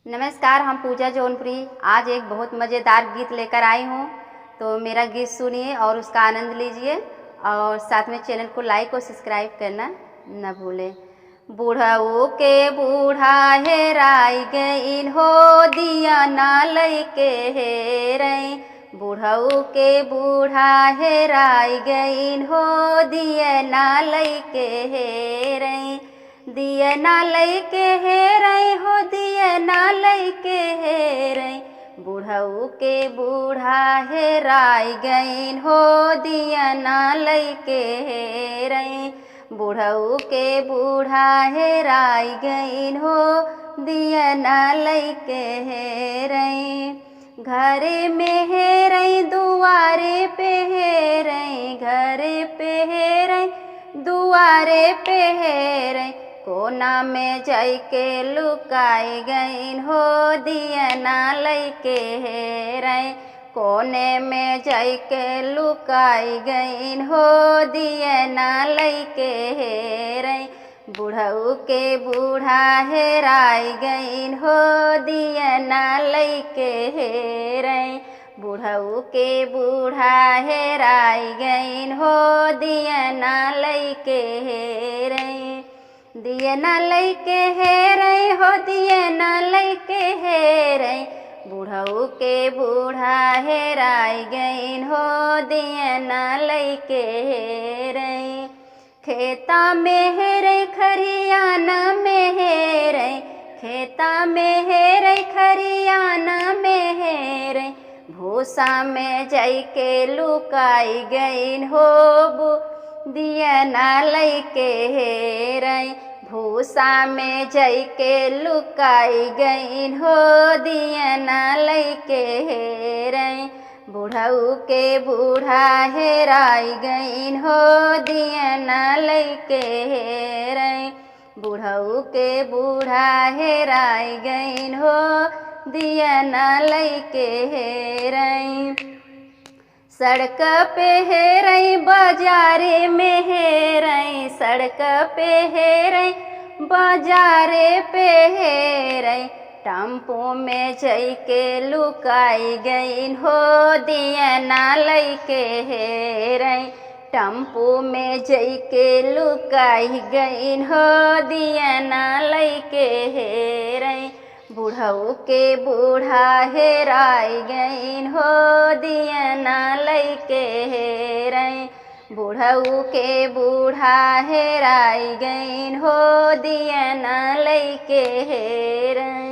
नमस्कार, हम पूजा जौनपुरी आज एक बहुत मज़ेदार गीत लेकर आई हूँ। तो मेरा गीत सुनिए और उसका आनंद लीजिए और साथ में चैनल को लाइक और सब्सक्राइब करना न भूलें। बूढ़ऊ के बूढ़ा हेराई गईन हो, दिया ना लइके हेरई। बूढ़ऊ के बूढ़ा हेराई गईन हो, दिया ना लइके हेरई। दिया ना लइके हेरई हो, दिया ना लइके हेरई। बूढ़ऊ के बूढ़ा हेराई गईन हो, दिया ना लइके हेरई। बूढ़ऊ के बूढ़ा हेराई गईन हो, दिया ना लइके हेरई। घरे में हेरई दुआरे पे हेरई, घरे पे हेरई दुआरे पे हेरई। कोना में जाइके लुकाई गईन हो, दिया ना लइके हेरई। कोने में जाइके लुकाई गईन हो, दिया ना लइके हेरई। बूढ़ऊ के बूढ़ा हेराई गईन हो, दिया ना लइके हेरई। बूढ़ऊ के बूढ़ा हेराई गईन हो, दिया ना लइके हेरई। दिया ना लइके हेरई हो, दिया ना लइके हेरई। बूढ़ऊ के बूढ़ा हेराई गईन हो, दिया ना लइके हेरई। खेता में हेरई खरियाना में हेरई, खेता में हेरई खरियाना में हेरई। भूसा में जाइके लुकाई गईन हो, दिया ना लइके हेरई। भूसा में जाइके लुकाई गईन हो, दिया ना लइके हेरई। बूढ़ऊ के बूढ़ा हेराई गईन हो, दिया ना लइके हेरई। बूढ़ऊ के बूढ़ा हेराई गईन हो, दिया ना लइके हेरई। सड़क पे हेरई बाजारे में हेरई, सड़क पे हेरई बाजारे पे हेरई। टम्पू में जाइके लुकाई गईन हो, दिया ना लइके हेरई। टम्पू में जाइके लुकाई गईन हो, दिया ना लइके हेरई। बूढ़ऊ के बूढ़ा हेराई गईन हो, दिया ना लइके हेरई। बूढ़ऊ के बूढ़ा हेराई गईन हो, दिया ना लइके हेरई।